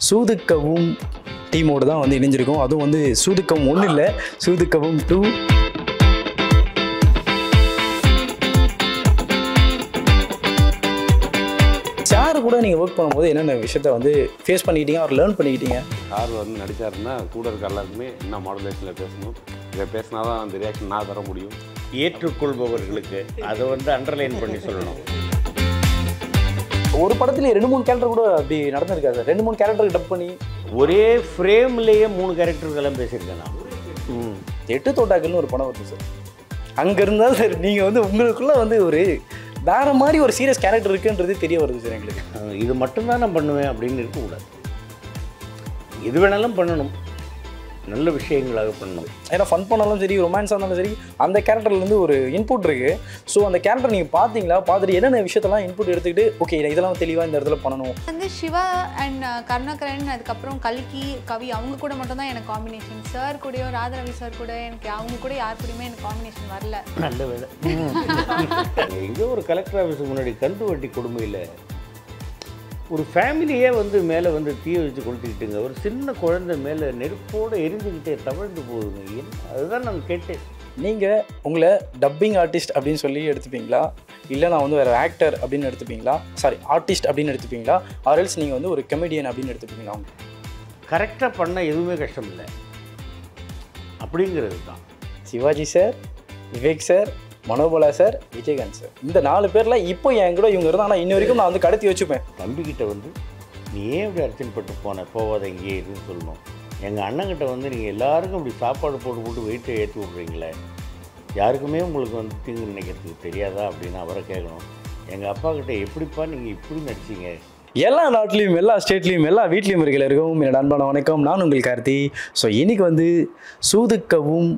சூதுக்கவும் டீமோடு தான் வந்து இணைஞ்சிருக்கோம். அதுவும் வந்து சூதுக்கவும் 1 இல்லை, சூதுக்கவும் 2. சார் கூட நீங்கள் ஒர்க் பண்ணும்போது என்னென்ன விஷயத்த வந்து ஃபேஸ் பண்ணிக்கிட்டீங்க, அவர் லேர்ன் பண்ணிக்கிட்டீங்க? சார் வந்து நடித்தாருன்னா கூட இருக்க எல்லாருக்குமே என்ன மாடுலேஷனில் பேசணும், இதை பேசினா தான் அந்த ரியாக்ஷன் நான் தர முடியும். ஏற்றுக்கொள்பவர்களுக்கு அதை வந்து அண்டர்லைன் பண்ணி சொல்லணும். ஒரு படத்துல 2-3 கேரக்டர் கூட அப்படி நடந்திருக்காது சார். 2-3 கேரக்டருக்கு டப் பண்ணி ஒரே ஃப்ரேம்லேயே 3 கேரக்டர்களெல்லாம் பேசியிருக்கேன் நான். 8 தோட்டாக்கள்னு ஒரு படம் வருது சார். அங்கே இருந்தால் சார் நீங்கள் வந்து உங்களுக்குள்ளே வந்து ஒரு வேறு மாதிரி ஒரு சீரியஸ் கேரக்டர் இருக்குன்றது தெரிய வருது சார் எங்களுக்கு. இது மட்டும்தான் நான் பண்ணுவேன் அப்படின்னு இருக்கக்கூடாது. எது வேணாலும் பண்ணணும், நல்ல விஷயங்களாக பண்ணணும். ஏன்னா ஃபன் பண்ணாலும் சரி, ரொமான்ஸாக இருந்தாலும் சரி, அந்த கேரக்டர்லேருந்து ஒரு இன்புட் இருக்குது. ஸோ அந்த கேரக்டர் நீங்கள் பார்த்தீங்களா, பார்த்துட்டு என்னென்ன விஷயத்தெல்லாம் இன்புட் எடுத்துக்கிட்டு ஓகே இதெல்லாம் தெளிவாக இந்த இடத்துல பண்ணணும். வந்து சிவா அண்ட் கருணாகரன், அதுக்கப்புறம் கல்கி, கவி அவங்க கூட மட்டும் தான் எனக்கு காம்பினேஷன். சார் கூடயோ ராதாரவி சார் கூட எனக்கு அவங்க கூட யார் கூடயுமே எனக்கு காம்பினேஷன் வரல. நல்ல வேலை. எங்கேயோ ஒரு கலெக்டர் ஆஃபீஸுக்கு முன்னாடி கந்து வட்டி கொடுமையில் ஒரு ஃபேமிலியே வந்து மேலே வந்து தீய வச்சு கொளுத்திக்கிட்டுங்க. ஒரு சின்ன குழந்தை மேலே நெருப்போடு எரிஞ்சுக்கிட்டே தவழ்ந்து போகுதுங்க. அதுதான் நான் கேட்டேன். நீங்கள் உங்களை டப்பிங் ஆர்டிஸ்ட் அப்படின்னு சொல்லி எடுத்துப்பீங்களா, இல்லை நான் வந்து வேறு ஆக்டர் அப்படின்னு எடுத்துப்பீங்களா, சாரி ஆர்டிஸ்ட் அப்படின்னு எடுத்துப்பீங்களா, ஆர்எல்ஸ் நீங்கள் வந்து ஒரு கமெடியன் அப்படின்னு எடுத்துப்பீங்களா? கரெக்டாக பண்ண எதுவுமே கஷ்டம் இல்லை அப்படிங்கிறது தான். Sivaji sir, Vivek sir, Manobala sir, Vijayakanth sir, இந்த 4 பேரில் இப்போ என் கூட இவங்க இருந்தால் ஆனால் இன்ன வரைக்கும் நான் வந்து கடத்தி வச்சுப்பேன். தம்பிக்கிட்ட வந்து நீ ஏன் இப்படி அர்ச்சனைப்பட்டு போகாத இங்கேயே இருக்குன்னு சொல்லணும். எங்கள் அண்ணங்கிட்ட வந்து நீங்கள் எல்லாருக்கும் இப்படி சாப்பாடு போட்டு வெயிட்டை ஏற்றி விட்றீங்களே, யாருக்குமே உங்களுக்கு வந்து தீங்கு நினைக்கிறதுக்கு தெரியாதா அப்படின்னு அவரை கேட்கணும். எங்கள் அப்பா கிட்ட எப்படிப்பா நீங்கள் இப்படி நடிச்சிங்க. எல்லா நாட்டிலையும், எல்லா ஸ்டேட்லேயும், எல்லா வீட்லேயும் இருக்கிற இருக்கும் என்னோட அன்பான வணக்கம். நான் உங்கள் கார்த்தி. ஸோ இன்றைக்கி வந்து சூதுக்கவும்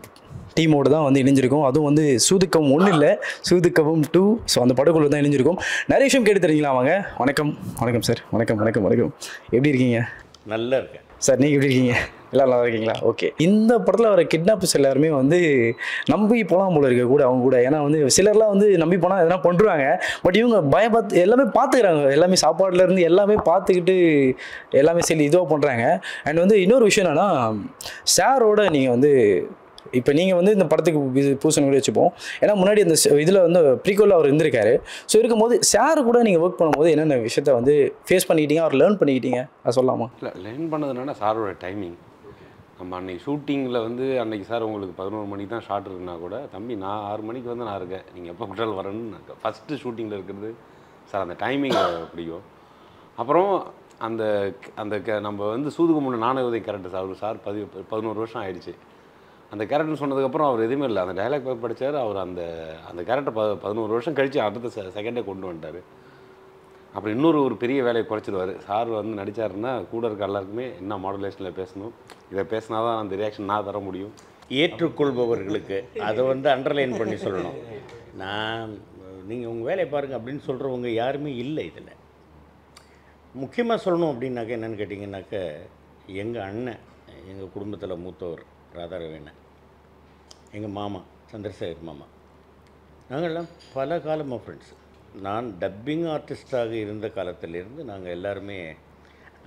டீமோடு தான் வந்து இணைஞ்சிருக்கோம். அதுவும் வந்து சூதுக்கவும் 1 இல்லை, சூதுக்கவும் 2. ஸோ அந்த படக்குழு தான் இணைஞ்சிருக்கோம். நிறைய விஷயம் கேட்டு தெரிஞ்சுங்களா வாங்க. வணக்கம். வணக்கம் சார். வணக்கம் வணக்கம் வணக்கம். எப்படி இருக்கீங்க? நல்லா இருக்கேன் சார். நீங்கள் எப்படி இருக்கீங்க? எல்லாம் நல்லா இருக்கீங்களா? ஓகே. இந்த படத்தில் வர கிட்னாப்ஸ் எல்லாருமே வந்து நம்பி போகலாம் போல இருக்க கூட அவங்க கூட. ஏன்னா வந்து சிலர்லாம் வந்து நம்பி போனால் எதனா பண்ணுறாங்க. பட் இவங்க பயப்பத்து எல்லாமே பார்த்துக்கிறாங்க. எல்லாமே சாப்பாடுலேருந்து எல்லாமே பார்த்துக்கிட்டு எல்லாமே சரி இதுவாக பண்ணுறாங்க. அண்ட் வந்து இன்னொரு விஷயம் என்னென்னா, சாரோட நீங்கள் வந்து இப்போ நீங்கள் வந்து இந்த படத்துக்கு பூசணி கூட வச்சுப்போம். ஏன்னா முன்னாடி அந்த இதில் வந்து ப்ரீக்வலில் அவர் இருந்திருக்காரு. ஸோ இருக்கும்போது சார் கூட நீங்கள் ஒர்க் பண்ணும்போது என்னென்ன விஷயத்த வந்து ஃபேஸ் பண்ணிக்கிட்டீங்க, அவர் லேர்ன் பண்ணிக்கிட்டீங்க, அதை சொல்லலாமா? இல்லை, லேர்ன் பண்ணதுன்னா சாரோட டைமிங். நம்ம அன்றைக்கி ஷூட்டிங்கில் வந்து அன்றைக்கி சார் உங்களுக்கு 11 மணிக்கு தான் ஷார்ட் இருக்குன்னா கூட, தம்பி நான் 6 மணிக்கு வந்து நான் இருக்கேன், நீங்கள் எப்போ கூட்டாலும் வரணும்னு ஃபஸ்ட்டு ஷூட்டிங்கில் இருக்கிறது சார். அந்த டைமிங் பிடிக்கும். அப்புறம் அந்த அந்த நம்ம வந்து சூதுக்கு முன்னே நாணய கேரக்டர் சார் 11 வருஷம் ஆயிடுச்சு. அந்த கேரக்டர் சொன்னதுக்கப்புறம் அவர் எதுவுமே இல்லை. அந்த டைலாக் படித்தார். அவர் அந்த அந்த கேரக்டர் 11 வருஷம் கழித்து அடுத்த செகண்டே கொண்டு வந்துட்டார். அப்புறம் இன்னொரு ஒரு பெரிய வேலையை குறைச்சிடுவார். சார் வந்து நடித்தாருன்னா கூட இருக்க எல்லாருக்குமே என்ன மாடுலேஷனில் பேசணும், இதை பேசினா தான் அந்த ரியாக்ஷன் நான் தர முடியும். ஏற்றுக்கொள்பவர்களுக்கு அதை வந்து அண்டர்லைன் பண்ணி சொல்லணும். நான் நீங்கள் உங்கள் வேலையை பாருங்கள் அப்படின்னு சொல்கிறவங்க யாருமே இல்லை இதில். முக்கியமாக சொல்லணும் அப்படின்னாக்க என்னென்னு கேட்டிங்கன்னாக்க, எங்கள் அண்ணன், எங்கள் குடும்பத்தில் மூத்தவர் ராதாரவிண்ணன், எங்கள் மாமா சந்திரசேகர் மாமா, நாங்கள்லாம் பல காலமாக ஃப்ரெண்ட்ஸு. நான் டப்பிங் ஆர்டிஸ்டாக இருந்த காலத்திலேருந்து நாங்கள் எல்லாருமே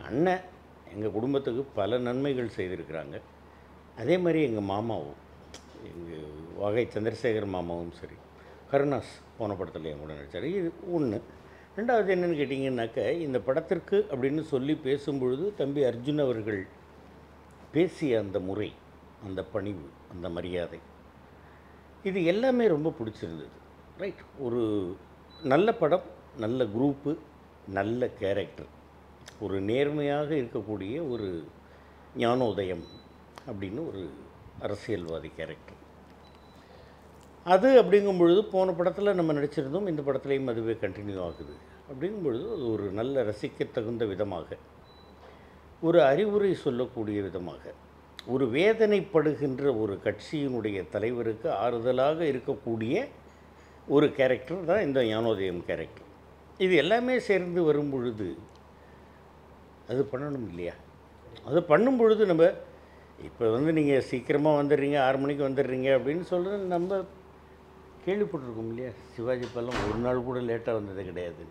அண்ணன் எங்கள் குடும்பத்துக்கு பல நன்மைகள் செய்திருக்கிறாங்க. அதே மாதிரி எங்கள் மாமாவும், எங்கள் வகை சந்திரசேகர் மாமாவும் சரி, கருணாஸ் போன படத்தில் என் கூட நடித்தார். இது ஒன்று. ரெண்டாவது என்னென்னு கேட்டிங்கன்னாக்க, இந்த படத்திற்கு அப்படின்னு சொல்லி பேசும்பொழுது தம்பி அர்ஜுன் அவர்கள் பேசிய அந்த முறை, அந்த பணிவு, அந்த மரியாதை, இது எல்லாமே ரொம்ப பிடிச்சிருந்தது. ரைட். ஒரு நல்ல படம், நல்ல குரூப்பு, நல்ல கேரக்டர், ஒரு நேர்மையாக இருக்கக்கூடிய ஒரு ஞானோதயம் அப்படின்னு ஒரு அரசியல்வாதி கேரக்டர். அது அப்படிங்கும் பொழுது போன படத்தில் நம்ம நடிச்சிருந்தோம், இந்த படத்துலேயும் அதுவே கண்டினியூ ஆகுது. அப்படிங்கும் பொழுது அது ஒரு நல்ல ரசிக்கத்தகுந்த விதமாக, ஒரு அறிவுரை சொல்லக்கூடிய விதமாக, ஒரு வேதனைப்படுகின்ற ஒரு கட்சியினுடைய தலைவருக்கு ஆறுதலாக இருக்கக்கூடிய ஒரு கேரக்டர் தான் இந்த ஞானோதயம் கேரக்டர். இது எல்லாமே சேர்ந்து வரும் பொழுது அது பண்ணணும் இல்லையா? அது பண்ணும் பொழுது நம்ம இப்போ வந்து நீங்கள் சீக்கிரமாக வந்துடுறீங்க, 6 மணிக்கு வந்துடுறீங்க அப்படின்னு சொல்கிறது நம்ம கேள்விப்பட்டிருக்கோம் இல்லையா? சிவாஜி பல்லாம் ஒரு நாள் கூட லேட்டாக வந்தது கிடையாது.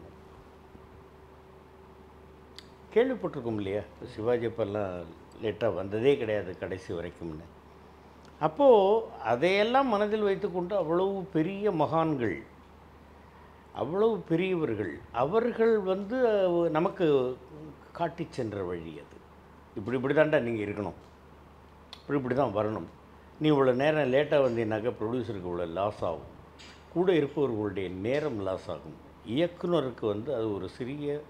கேள்விப்பட்டிருக்கோம் இல்லையா? சிவாஜி அப்பெல்லாம் லேட்டாக வந்ததே கிடையாது கடைசி வரைக்கும்னு. அப்போது அதையெல்லாம் மனதில் வைத்துக்கொண்டு அவ்வளவு பெரிய மகான்கள், அவ்வளவு பெரியவர்கள், அவர்கள் வந்து நமக்கு காட்டி சென்ற வழி அது. இப்படி தான்டா நீங்கள் இருக்கணும், இப்படி தான் வரணும். நீ இவ்வளோ நேரம் லேட்டாக வந்தீங்கன்னாக்கா ப்ரொடியூசருக்கு இவ்வளோ லாஸ் ஆகும், கூட இருப்பவர்களுடைய நேரம் லாஸ் ஆகும், இயக்குனருக்கு வந்து அது ஒரு சிறிய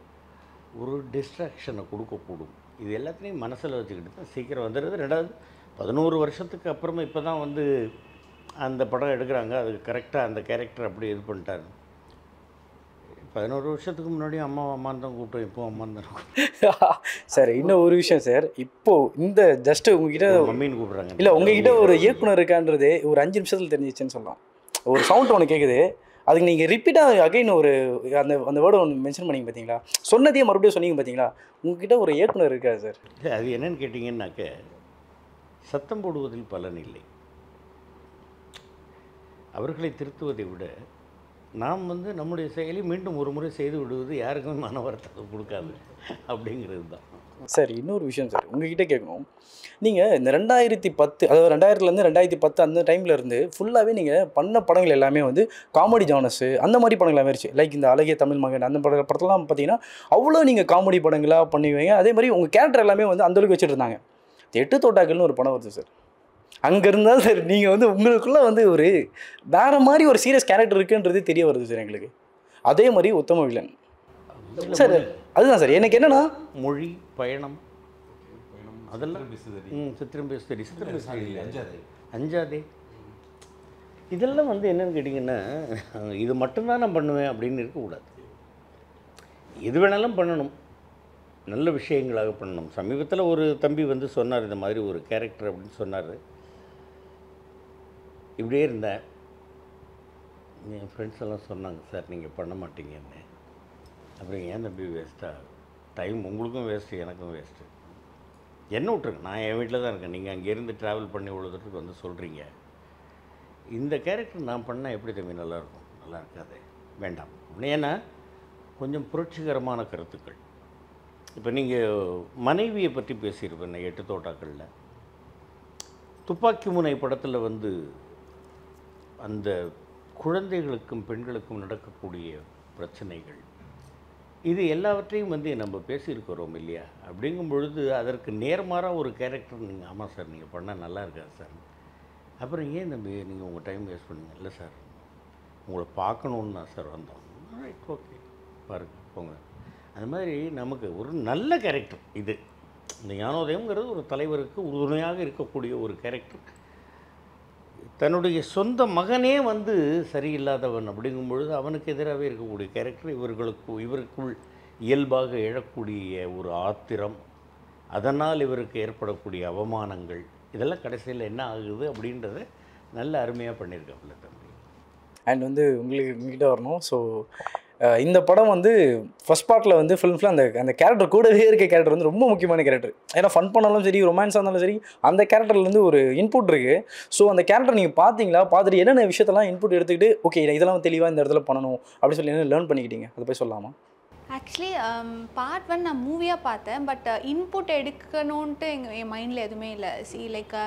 ஒரு டிஸ்ட்ராக்ஷனை கொடுக்கக்கூடும். இது எல்லாத்தையும் மனசில் வச்சுக்கிட்டு தான் சீக்கிரம் வந்துடுது. ரெண்டாவது 11 வருஷத்துக்கு அப்புறமா இப்போ தான் வந்து அந்த படம் எடுக்கிறாங்க. அதுக்கு கரெக்டாக அந்த கேரக்டர் அப்படி இது பண்ணிட்டாரு. 11 வருஷத்துக்கு முன்னாடி அம்மான்னு தான் கூப்பிட்டோம், இப்போ அம்மான்னு தான். சார் இன்னும் ஒரு விஷயம் சார், இப்போ இந்த ஜஸ்ட் உங்ககிட்ட மம்மின்னு கூப்பிட்றாங்க. இல்லை உங்ககிட்ட ஒரு இயக்குனர் இருக்கான்றது ஒரு 5 நிமிஷத்தில் தெரிஞ்சிச்சுன்னு சொல்லலாம். ஒரு சவுண்ட் ஒன்று கேட்குது, அதுக்கு நீங்கள் ரிப்பீட்டாக அகைன் ஒரு அந்த வேர்டை ஒன்று மென்ஷன் பண்ணிங்க பார்த்தீங்களா, சொன்னதையே மறுபடியும் சொன்னீங்க பார்த்தீங்களா, உங்ககிட்ட ஒரு இயக்குனர் இருக்காது சார். இல்லை அது என்னன்னு கேட்டிங்கன்னாக்க, சத்தம் போடுவதில் பலன் இல்லை. அவர்களை திருத்துவதை விட நாம் வந்து நம்முடைய செயலை மீண்டும் ஒரு முறை செய்து விடுவது யாருக்குமே மன வருத்தத்தை கொடுக்காது அப்படிங்கிறது தான். சார் இன்னொரு விஷயம் சார் உங்ககிட்ட கேட்கணும். நீங்கள் இந்த 2010 அதாவது 2000லேருந்து 2010 அந்த டைமில் இருந்து ஃபுல்லாகவே நீங்கள் பண்ண படங்கள் எல்லாமே வந்து காமெடி ஜானர்ஸு அந்த மாதிரி படங்கள் ஆயிடுச்சு. லைக் இந்த அழகிய தமிழ் மகன் அந்த படத்தெல்லாம் பார்த்தீங்கன்னா அவ்வளோ நீங்கள் காமெடி படங்களாக பண்ணுவீங்க. அதே மாதிரி உங்கள் கேரக்டர் எல்லாமே வந்து அந்தளவுக்கு வச்சுட்டு இருந்தாங்க. 8 தோட்டாக்கள்னு ஒரு படம் வருது சார், அங்கே இருந்தால் சார் நீங்கள் வந்து உங்களுக்குள்ளே வந்து ஒரு வேறு மாதிரி ஒரு சீரியஸ் கேரக்டர் இருக்குன்றது தெரிய வருது சார் எங்களுக்கு. அதே மாதிரி உத்தம வில்லன் சார், அதுதான் சார் எனக்கு என்னென்னா மொழி பயணம் அதெல்லாம் சித்திரம் பேசுதடி அஞ்சாதே இதெல்லாம் வந்து என்னன்னு கேட்டிங்கன்னா, இது மட்டும்தான் நான் பண்ணுவேன் அப்படின்னு இருக்கக்கூடாது. எது வேணாலும் பண்ணணும், நல்ல விஷயங்களாக பண்ணணும். சமீபத்தில் ஒரு தம்பி வந்து சொன்னார், இந்த மாதிரி ஒரு கேரக்டர் அப்படின்னு சொன்னார். இப்படியே இருந்தேன். என் ஃப்ரெண்ட்ஸ் எல்லாம் சொன்னாங்க, சார் நீங்கள் பண்ண மாட்டீங்கன்னு. அப்புறம் ஏன் தம்பி வேஸ்ட்டாக டைம், உங்களுக்கும் வேஸ்ட்டு எனக்கும் வேஸ்ட்டு, என்ன விட்ருங்க, நான் என் வீட்டில் தான் இருக்கேன், நீங்கள் அங்கேருந்து ட்ராவல் பண்ணி இவ்வளோத்துக்கு வந்து சொல்கிறீங்க. இந்த கேரக்டர் நான் பண்ணால் எப்படி தம்பி நல்லாயிருக்கும்? நல்லா இருக்காது, வேண்டாம். ஏன்னா கொஞ்சம் புரட்சிகரமான கருத்துக்கள். இப்போ நீங்கள் மனைவியை பற்றி பேசியிருப்பேன் 8 தோட்டாக்களில். துப்பாக்கி முனை படத்தில் வந்து அந்த குழந்தைகளுக்கும் பெண்களுக்கும் நடக்கக்கூடிய பிரச்சனைகள், இது எல்லாவற்றையும் வந்து நம்ம பேசியிருக்கிறோம் இல்லையா? அப்படிங்கும் பொழுது அதற்கு நேர்மாறாக ஒரு கேரக்டர் நீங்கள், ஆமாம் சார் நீங்கள் பண்ணால் நல்லா இருக்காது சார், அப்புறம் ஏன் தம்பி நீங்கள் உங்கள் டைம் வேஸ்ட் பண்ணுங்க? இல்லை சார் உங்களை பார்க்கணுன்னு தான் சார் வந்தோம். ரைட், ஓகே, பாருங்க போங்க. அது மாதிரி நமக்கு ஒரு நல்ல கேரக்டர் இது. இந்த ஞானோதயம்ங்கிறது ஒரு தலைவருக்கு உறுதுணையாக இருக்கக்கூடிய ஒரு கேரக்டர். தன்னுடைய சொந்த மகனே வந்து சரியில்லாதவன் அப்படிங்கும் பொழுது அவனுக்கு எதிராகவே இருக்கக்கூடிய கேரக்டர். இவருக்குள் இயல்பாக எழக்கூடிய ஒரு ஆத்திரம், அதனால் இவருக்கு ஏற்படக்கூடிய அவமானங்கள், இதெல்லாம் கடைசியில் என்ன ஆகுது அப்படின்றத நல்ல அருமையாக பண்ணியிருக்காப்புல தம்பி. அண்ட் வந்து உங்ககிட்ட வரணும். ஸோ இந்த படம் வந்து ஃபஸ்ட் பார்ட்டில் வந்து ஃபுல்லாக அந்த கேரக்டர் கூடவே இருக்க கேரக்டர் வந்து ரொம்ப முக்கியமான கேரக்டர். ஏன்னா ஃபன் பண்ணாலும் சரி, ரொமான்ஸாக இருந்தாலும் சரி, அந்த கேரக்டர்லேருந்து ஒரு இன்புட் இருக்குது. ஸோ அந்த கேரக்டர் நீங்கள் பார்த்தீங்களா, பார்த்துட்டு என்னென்ன விஷயத்தெல்லாம் இன்புட் எடுத்துக்கிட்டு ஓகே இதெல்லாம் தெளிவாக இந்த இடத்துல பண்ணணும் அப்படின்னு சொல்லி என்ன லேர்ன் பண்ணிக்கிட்டீங்க, அதை போய் சொல்லலாமா? ஆக்சுவலி பார்ட் 1 நான் மூவியாக பார்த்தேன். பட் இன்புட் எடுக்கணுன்ட்டு என் மைண்டில் எதுவுமே இல்லை. லைக்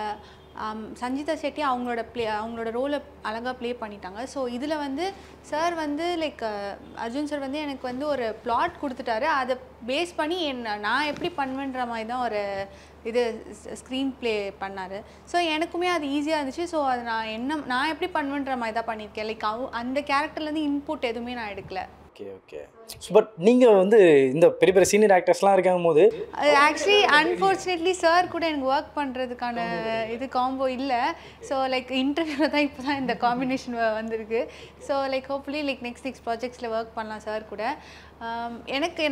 சஞ்சிதா செட்டி அவங்களோட ரோலை அழகாக ப்ளே பண்ணிட்டாங்க. ஸோ இதில் வந்து சார் வந்து லைக் அர்ஜுன் சார் வந்து எனக்கு வந்து ஒரு பிளாட் கொடுத்துட்டாரு. அதை பேஸ் பண்ணி நான் எப்படி பண்ணுவேன்ற மாதிரி தான் ஒரு இது ஸ்க்ரீன் ப்ளே பண்ணார். ஸோ எனக்குமே அது ஈஸியாக இருந்துச்சு. ஸோ அது நான் எப்படி பண்ணுவேன்ற மாதிரி தான் பண்ணியிருக்கேன். லைக் அந்த கேரக்டர்லேருந்து இன்புட் எதுவுமே நான் எடுக்கலை. Okay okay. பட் நீங்கள் வந்து இந்த பெரிய பெரிய சீனியர் ஆக்டர்ஸ்லாம் இருக்கும் போது ஆக்சுவலி அன்ஃபார்ச்சுனேட்லி சார் கூட எனக்கு ஒர்க் பண்ணுறதுக்கான இது காம்போ இல்லை. ஸோ லைக் இன்டர்வியூவில் தான் இப்போ தான் இந்த காம்பினேஷன் வந்திருக்கு. So like hopefully like next ப்ராஜெக்ட்ஸில் ஒர்க் பண்ணலாம் சார் கூட.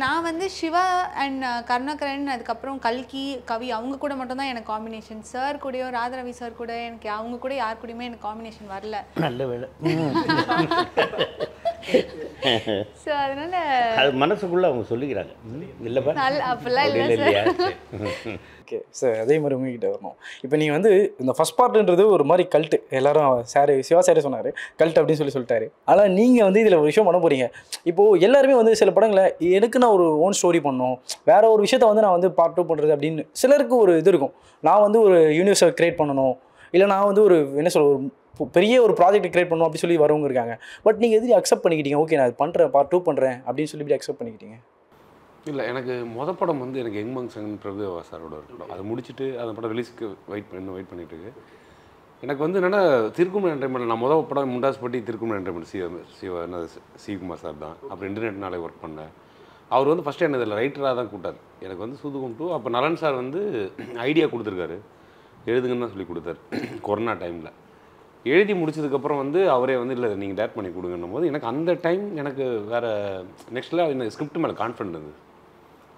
நான் வந்து சிவா அண்ட் கருணாகரன், அதுக்கப்புறம் கல்கி, கவி அவங்க கூட மட்டும்தான் எனக்கு காம்பினேஷன். சார் கூடயோ ராதாரவி சார் கூட எனக்கு அவங்க கூட யார் கூடயுமே எனக்கு காம்பினேஷன் வரல. நல்ல வேலை. ஸோ அதனால அது மனசுக்குள்ளே அவங்க சொல்லிக்கிறாங்க இல்லைப்பா அப்படிலாம் இல்லை அப்படி இல்லையா ஓகே சார், அதே மாதிரி உங்ககிட்ட வரணும். இப்போ நீங்கள் வந்து இந்த ஃபஸ்ட் பார்ட்டுன்றது ஒரு மாதிரி கல்ட்டு, எல்லாரும் சார் சிவா சாரே சொன்னார் கல்ட் அப்படின்னு சொல்லிட்டாரு. ஆனால் நீங்கள் வந்து இதில் ஒரு விஷயம் பண்ண போகிறீங்க. இப்போது எல்லாருமே வந்து சில படங்களை எனக்கு நான் ஒரு ஓன் ஸ்டோரி பண்ணணும், வேற ஒரு விஷயத்த வந்து நான் வந்து பார்ட் 2 பண்ணுறது அப்படின்னு சிலருக்கு ஒரு இது இருக்கும். நான் வந்து ஒரு யூனிவர்ஸை க்ரியேட் பண்ணணும், இல்லை நான் வந்து ஒரு என்ன சொல்ல ஒரு பெரிய ஒரு ப்ராஜெக்ட் கிரியேட் பண்ணணும் அப்படி சொல்லி வரவங்க இருக்காங்க. பட் நீங்கள் எதிரி அக்செப்ட் பண்ணிக்கிட்டீங்க, ஓகே நான் அது பண்ணுறேன் பார்ட் 2 பண்ணுறேன் அப்படின்னு சொல்லி இப்படி அக்செப்ட் பண்ணிக்கிட்டீங்க? இல்லை, எனக்கு படம் வந்து எனக்கு யங் மங்சன் பிரபுதேவா சாரோட படம். அதை முடிச்சுட்டு அந்த படம் ரிலீஸ்க்கு வெயிட் பண்ணிட்டு இருக்கு. எனக்கு வந்து என்னென்னா திருக்குமரன் என்டர்டைன்மெண்ட், நான் படம் முண்டாஸ்பட்டி திருக்குமரன் என்டர்டைன்மெண்ட் சிவகுமார் சார் தான். அப்புறம் இன்டர்நெட் நாளை ஒர்க் பண்ணேன். அவர் வந்து ஃபஸ்ட்டு என்ன இதில் ரைட்டராக தான் கூட்டார். எனக்கு வந்து சூதுகம் 2 அப்போ நலன் சார் வந்து ஐடியா கொடுத்துருக்காரு, எழுதுங்கன்னு தான் சொல்லி கொடுத்தாரு. கொரோனா டைமில் எழுதி முடிச்சதுக்கப்புறம் வந்து அவரே வந்து இல்லை நீங்கள் டேரக்ட் பண்ணி கொடுங்கன்னும் போது எனக்கு அந்த டைம் எனக்கு வேறு நெக்ஸ்ட்டில் இந்த ஸ்கிரிப்ட் மேலே கான்ஃபிடென்ட் இருந்தது.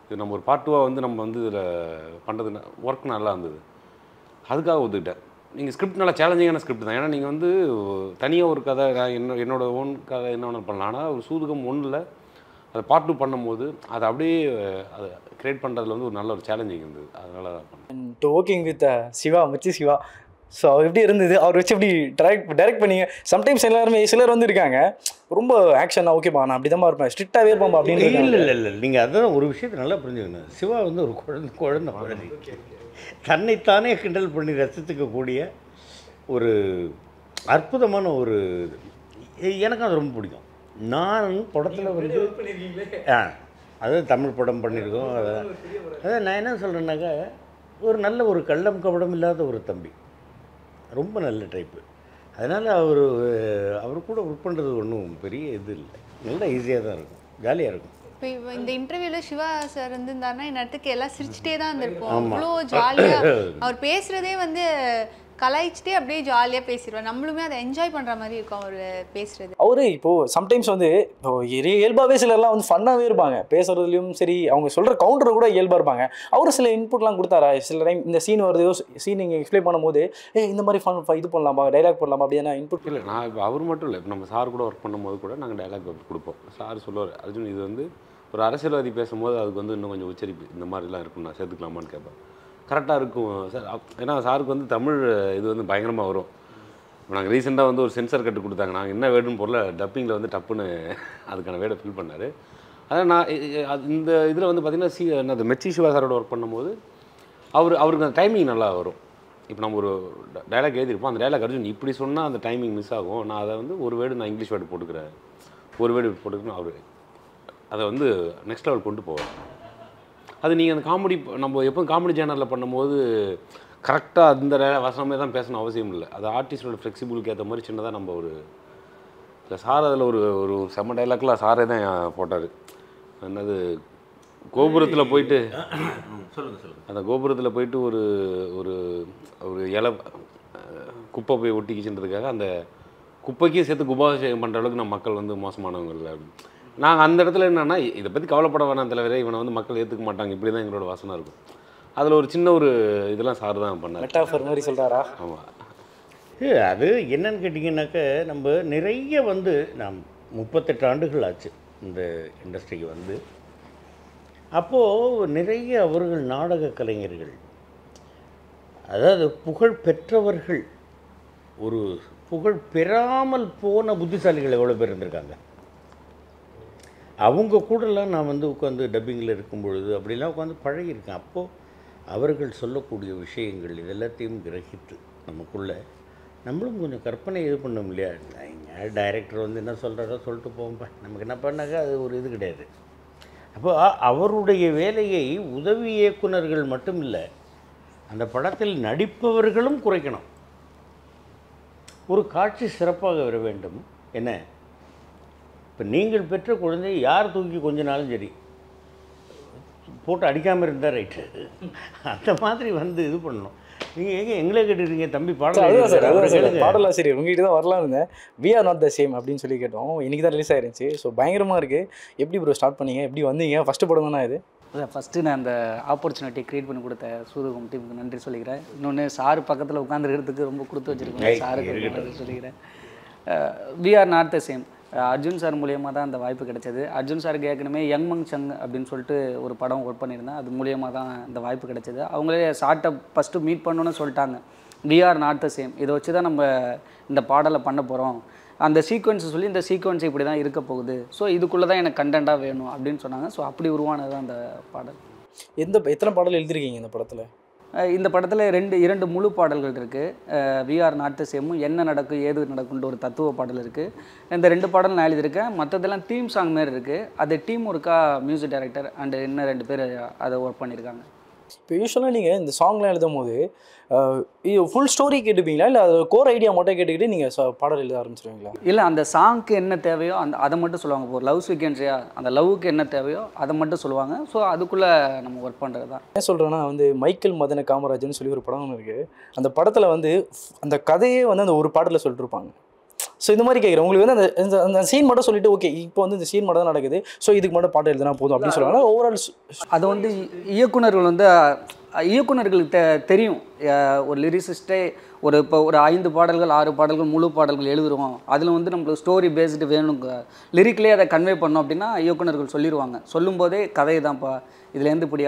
இது நம்ம ஒரு பார்ட் 2 வந்து நம்ம வந்து இதில் பண்ணுறது ஒர்க் நல்லா இருந்தது, அதுக்காக ஒத்துக்கிட்டேன். நீங்கள் ஸ்கிரிப்ட் நல்லா சேலஞ்சிங்கான ஸ்கிரிப்ட் தான். ஏன்னா நீங்கள் வந்து தனியாக ஒரு கதை என்னோட ஓன் கதை என்ன வேணாலும் பண்ணலாம். ஆனால் ஒரு சூதுகம் 1ல் அதை பார்ட் 2 பண்ணும்போது அதை அப்படியே அதை கிரியேட் பண்ணுறதுல வந்து ஒரு நல்ல ஒரு சேலஞ்சிங் இருந்தது. அதனால தான் பண்ணேன். To working with Shiva Mirchi Shiva, so அவர் எப்படி இருந்தது, அவர் வச்சு எப்படி டைரக்ட் பண்ணீங்க? சம்டைம்ஸ் எல்லாருமே சிலர் வந்து இருக்காங்க ரொம்ப ஆக்ஷனாக ஓகேப்பா நான் அப்படி தான் இருப்பேன் ஸ்ட்ரிக்டாகவே இருப்பான்பா அப்படின்னு. இல்லை நீங்கள் அதான் ஒரு விஷயத்தை நல்லா புரிஞ்சுக்கணும். சிவா வந்து ஒரு குழந்தை தன்னைத்தானே கிண்டல் பண்ணி ரசித்துக்கக்கூடிய ஒரு அற்புதமான ஒரு எனக்கு அது ரொம்ப பிடிக்கும். நான் படத்தில் வந்து அதாவது தமிழ் படம் பண்ணியிருக்கோம். அதான் நான் என்ன சொல்கிறேன்னாக்கா ஒரு நல்ல ஒரு கள்ளம் கபடம் இல்லாத ஒரு தம்பி, ரொம்ப நல்ல டைப்பு. அதனால் அவர் கூட ஒர்க் பண்ணுறது ஒன்றும் பெரிய இது இல்லை, நல்லா ஈஸியாக தான் இருக்கும், ஜாலியாக இருக்கும். இப்போ இந்த இன்டர்வியூவில் சிவா சார் இருந்திருந்தாருன்னா என் இடத்துக்கு எல்லாம் சிரிச்சுட்டே தான் இருந்திருப்போம். அவ்வளோ ஜாலியாக அவர் பேசுகிறதே வந்து கலாய்ச்சிட்டே அப்படியே ஜாலியாக பேசிடுவார். நம்மளுமே அதை என்ஜாய் பண்ணுற மாதிரி இருக்கும் அவர் பேசுகிறது. அவர் இப்போது சம்டைம்ஸ் வந்து இயல்பாகவே சிலர்லாம் வந்து ஃபன்னாகவே இருப்பாங்க பேசுகிறதுலையும் சரி, அவங்க சொல்கிற கவுண்டர் கூட இயல்பாக இருப்பாங்க. அவர் சில இன்புட்லாம் கொடுத்தாரா? சில டைம் இந்த சீன் வருது, சீன் நீங்கள் எக்ஸ்பிளைன் பண்ணும்போது இந்த மாதிரி ஃபன் இது பண்ணலாமா, டைலாக் போடலாமா அப்படின்னா இன்புட்? இல்லை, நான் இப்போ அவர் மட்டும் இல்லை, இப்போ நம்ம சார் கூட ஒர்க் பண்ணும்போது கூட நாங்கள் டைலாக் கொடுப்போம். சார் சொல்லுவார், அர்ஜுன் இது வந்து ஒரு அரசியல்வாதி பேசும்போது அதுக்கு வந்து இன்னும் கொஞ்சம் உச்சரிப்பு இந்த மாதிரிலாம் இருக்கும், நான் சேர்த்துக்கலாமான்னு கேட்பேன். கரெக்டாக இருக்கும் சார். ஏன்னா சாருக்கு வந்து தமிழ் இது வந்து பயங்கரமாக வரும். இப்போ நாங்கள் ரீசெண்டாக வந்து ஒரு சென்சார் கட்டு கொடுத்தாங்க, நாங்கள் என்ன வேர்டுன்னு பொருளை டப்பிங்கில் வந்து டப்புன்னு அதுக்கான வேர்டை ஃபில் பண்ணார். அதான் நான் இந்த இதில் வந்து பார்த்திங்கன்னா என்னது மெச்சி சிவா சாரோட ஒர்க் பண்ணும்போது அவருக்கு அந்த டைமிங் நல்லா வரும். இப்போ நம்ம ஒரு டைலாக் எழுதியிருப்போம், அந்த டைலாக் அர்ஜுன் இப்படி சொன்னால் அந்த டைமிங் மிஸ் ஆகும், நான் அதை வந்து ஒரு வேர்டு நான் இங்கிலீஷ் வேர்டு போட்டுக்கிறேன், ஒரு வேர்டு போட்டுக்கணும், அவர் அதை வந்து நெக்ஸ்ட் லெவல் கொண்டு போவார். அது நீங்கள் அந்த காமெடி நம்ம எப்போ காமெடி சேனலில் பண்ணும்போது கரெக்டாக அந்த வசனமே தான் பேசணும் அவசியம் இல்லை. அது ஆர்டிஸ்டோட ஃப்ளெக்சிபிளுக்கு ஏற்ற மாதிரி சின்னதாக நம்ம ஒரு இல்லை சார் அதில் ஒரு செம்ம டைலாக்லாம் சாரே தான் போட்டார். என்னது கோபுரத்தில் போயிட்டு அந்த கோபுரத்தில் போயிட்டு ஒரு ஒரு ஒரு இலை குப்பை போய் ஒட்டிக்கிச்சுன்றதுக்காக அந்த குப்பைக்கே சேர்த்து குபாபிஷேகம் பண்ணுற அளவுக்கு நம்ம மக்கள் வந்து மோசமானவங்க இல்லை அப்படின்னு. நாங்கள் அந்த இடத்துல என்னென்னா இதை பற்றி கவலைப்பட வேணாம் தலைவரே, இவனை வந்து மக்கள் ஏற்றுக்க மாட்டாங்க, இப்படி தான் எங்களோட வாசனை இருக்கும். அதில் ஒரு சின்ன ஒரு இதெல்லாம் சார் தான் பண்ணார். மெட்டாஃபர் மாதிரி சொல்கிறாரா? ஆமாம். அது என்னன்னு கேட்டிங்கன்னாக்க நம்ம நிறைய வந்து நான் 38 ஆண்டுகள் ஆச்சு இந்த இண்டஸ்ட்ரிக்கு வந்து. அப்போது நிறைய அவர்கள் நாடக கலைஞர்கள், அதாவது புகழ் பெற்றவர்கள், ஒரு புகழ் பெறாமல் போன புத்திசாலிகள் எவ்வளோ பேர் இருந்திருக்காங்க. அவங்க கூடலாம் நான் வந்து உட்காந்து டப்பிங்கில் இருக்கும் பொழுது அப்படிலாம் உட்காந்து பழகியிருக்கேன். அப்போது அவர்கள் சொல்லக்கூடிய விஷயங்கள் இதெல்லாத்தையும் கிரகித்து நமக்குள்ளே நம்மளும் கொஞ்சம் கற்பனை இது பண்ணோம் இல்லையா. டைரக்டர் வந்து என்ன சொல்கிறாரோ சொல்லிட்டு போகும்பா, நமக்கு என்ன பண்ணாக்கா அது ஒரு இது கிடையாது. அப்போ அவருடைய வேலையை உதவி இயக்குனர்கள் மட்டும் இல்லை, அந்த படத்தில் நடிப்பவர்களும் குறைக்கணும். ஒரு காட்சி சிறப்பாக வர வேண்டும். என்ன இப்போ நீங்கள் பெற்ற குழந்தை யார் தூக்கி கொஞ்ச நாளும் சரி போட்டு அடிக்காமல் இருந்தால் ரைட்டு, அந்த மாதிரி வந்து இது பண்ணணும். நீங்கள் எங்கே எங்களே கேட்டுருக்கீங்க தம்பி பாடலாசிரியர் உங்ககிட்ட தான் வரலான்னு இருந்தேன். We are not the same அப்படின்னு சொல்லி கேட்டோம். இன்றைக்கி தான் ரிலீஸ் ஆயிருந்துச்சு. ஸோ பயங்கரமாக இருக்குது. எப்படி ப்ரோ ஸ்டார்ட் பண்ணீங்க, எப்படி வந்தீங்க? ஃபஸ்ட்டு படம் தானே இது? ஃபஸ்ட்டு நான் அந்த ஆப்பர்ச்சுனிட்டி க்ரியேட் பண்ணி கொடுத்த சூதுகம் டீமுக்கு நன்றி சொல்லிக்கிறேன். இன்னொன்று சார் பக்கத்தில் உட்காந்துருக்கிறதுக்கு ரொம்ப கொடுத்து வச்சுருக்கேன், சாருக்கு நன்றி சொல்லிக்கிறேன். We are not the same. Arjun sir மூலியமாக தான் அந்த வாய்ப்பு கிடைச்சது. அர்ஜுன் சாருக்கு ஏற்கனவே யங் மங் சங் அப்படின்னு சொல்லிட்டு ஒரு படம் ஒர்க் பண்ணியிருந்தேன். அது மூலியமாக தான் இந்த வாய்ப்பு கிடைச்சது. அவங்களே ஷார்ட்டை ஃபஸ்ட்டு மீட் பண்ணணும்னு சொல்லிட்டாங்க. We are not the same, இதை வச்சு தான் நம்ம இந்த பாடலை பண்ண போகிறோம், அந்த சீக்வன்ஸை சொல்லி இந்த சீக்வன்ஸ் இப்படி தான் இருக்க போகுது, ஸோ இதுக்குள்ளே தான் எனக்கு கண்டென்ட்டாக வேணும் அப்படின்னு சொன்னாங்க. ஸோ அப்படி உருவானது தான் அந்த பாடல். எத்தனை பாடல் எழுதிருக்கீங்க இந்த படத்தில்? இந்த படத்தில் இரண்டு முழு பாடல்கள் இருக்குது. வி ஆர் நாட் த சேமும் என்ன நடக்கும் ஏது நடக்கும்ன்ற ஒரு தத்துவ பாடல் இருக்குது. இந்த 2 பாடல் நான் எழுதியிருக்கேன். மற்றதெல்லாம் தீம் சாங் மாரி இருக்குது. அது டீம் ஒர்க்கா மியூசிக் டைரக்டர் அண்ட் இன்னும் 2 பேர் அதை ஒர்க் பண்ணியிருக்காங்க. இப்போ யூஸ்வலாக நீங்கள் இந்த சாங்லாம் எழுதும் போது ஃபுல் ஸ்டோரி கேட்டுப்பீங்களா, இல்லை அது கோர் ஐடியா மட்டும் கேட்டுக்கிட்டு நீங்கள் பாடல் எழுத ஆரம்பிச்சிருவீங்களா? இல்லை, அந்த சாங்க்கு என்ன தேவையோ அதை மட்டும் சொல்லுவாங்க. இப்போ ஒரு லவ் சீக்வன்ஸையா அந்த லவ்வுக்கு என்ன தேவையோ அதை மட்டும் சொல்லுவாங்க. ஸோ அதுக்குள்ளே நம்ம ஒர்க் பண்ணுறது தான். என்ன சொல்கிறேன்னா வந்து மைக்கேல் மதன காமராஜர்னு சொல்லி ஒரு படம் ஒன்று இருக்குது. அந்த படத்தில் வந்து அந்த கதையே வந்து அந்த ஒரு பாடலில் சொல்லிட்டு இருப்பாங்க. ஸோ இந்த மாதிரி கேட்குறேன், உங்களுக்கு வந்து அந்த அந்த சீன் மட்டும் சொல்லிட்டு ஓகே இப்போ வந்து இந்த சீன் மட்டும் தான் நடக்குது, ஸோ இதுக்கு மட்டும் பாட்டு எழுதுனா போதும் அப்படின்னு சொல்லுவாங்க. ஓவரால் அது வந்து இயக்குனர்கள் வந்து இயக்குனர்களுக்கு தெரியும். ஒரு லிரிசிஸ்டே இப்போ ஒரு 5 பாடல்கள் 6 பாடல்கள் முழு பாடல்கள் எழுதுருவோம், அதில் வந்து நம்மளுக்கு ஸ்டோரி பேஸ்டு வேணுங்க, லிரிக்லேயே அதை கன்வே பண்ணோம் அப்படின்னா இயக்குனர்கள் சொல்லிடுவாங்க. சொல்லும்போதே கதை தான்ப்பா, இதுலேருந்து இப்படி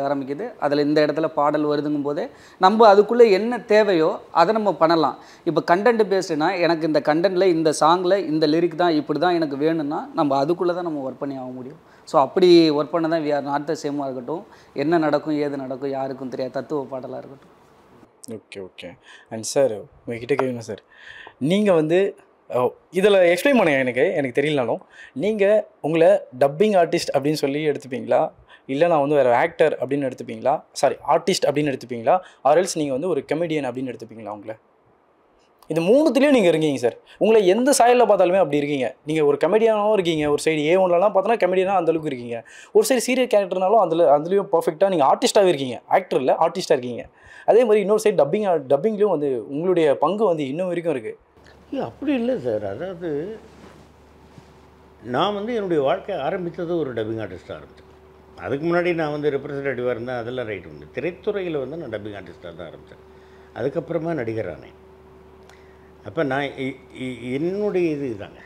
ஆரம்பிக்குது, அதில் இந்த இடத்துல பாடல் வருதுங்கும் போதே நம்ம அதுக்குள்ளே என்ன தேவையோ அதை நம்ம பண்ணலாம். இப்போ கண்டென்ட் பேஸ்டுனா எனக்கு இந்த கண்டென்ட்டில் இந்த சாங்கில் இந்த லிரிக் தான் இப்படி தான் எனக்கு வேணும்னா நம்ம அதுக்குள்ளே தான் நம்ம ஒர்க் பண்ணி ஆக முடியும். ஸோ அப்படி ஒர்க் பண்ண தான் வி ஆர் நாட் த சேமாக இருக்கட்டும், என்ன நடக்கும் ஏது நடக்கும் யாருக்கும் தெரியாது தத்துவ பாடலாக இருக்கட்டும். ஓகே. அண்ட் சார் உங்ககிட்ட கேட்குங்க சார், நீங்கள் வந்து இதில் எக்ஸ்பிளைன் பண்ணுங்க, எனக்கு தெரியலனாலும் நீங்கள் உங்களை டப்பிங் ஆர்டிஸ்ட் அப்படின்னு சொல்லி எடுத்துப்பீங்களா, இல்லை நான் வந்து வேறு ஆக்டர் அப்படின்னு எடுத்துப்பீங்களா, ஆர்டிஸ்ட் அப்படின்னு எடுத்துப்பீங்களா, ஆர்எல்ஸ் நீங்கள் வந்து ஒரு கமெடியன் அப்படின்னு எடுத்துப்பீங்களா? உங்களை இது 3த்துலேயும் நீங்கள் இருக்கீங்க சார். உங்களை எந்த சாயலில் பார்த்தாலுமே அப்படி இருக்கீங்க. நீங்கள் ஒரு கமெடியனாகவும் இருக்கீங்க, ஒரு சைடு A1லலாம் பார்த்தோன்னா கமெடியனாக அந்தளவுக்கு இருக்கீங்க, ஒரு சைடு சீரியல் கேரக்டர்னாலும் அதுலேயும் பர்ஃபெக்டாக நீங்கள் ஆர்டிஸ்ட்டாகவே இருக்கீங்க, ஆக்டர் இல்லை ஆர்டிஸ்ட்டாக இருக்கீங்க. அதே மாதிரி இன்னொரு சைடு டப்பிங்லேயும் வந்து உங்களுடைய பங்கு வந்து இன்னும் வரைக்கும் இருக்குது. இல்லை அப்படி இல்லை சார். அதாவது நான் வந்து என்னுடைய வாழ்க்கையை ஆரம்பித்தது ஒரு டப்பிங் ஆர்டிஸ்ட்டாக ஆரம்பித்தேன். அதுக்கு முன்னாடி நான் வந்து ரெப்ரஸன்டேட்டிவாக இருந்தேன், அதெல்லாம் ரைட் உண்டு. திரைத்துறையில் வந்து நான் டப்பிங் ஆர்டிஸ்ட்டாக தான் ஆரம்பித்தேன். அதுக்கப்புறமா நடிகர் ஆனேன். அப்போ நான் என்னுடைய இதுதாங்க,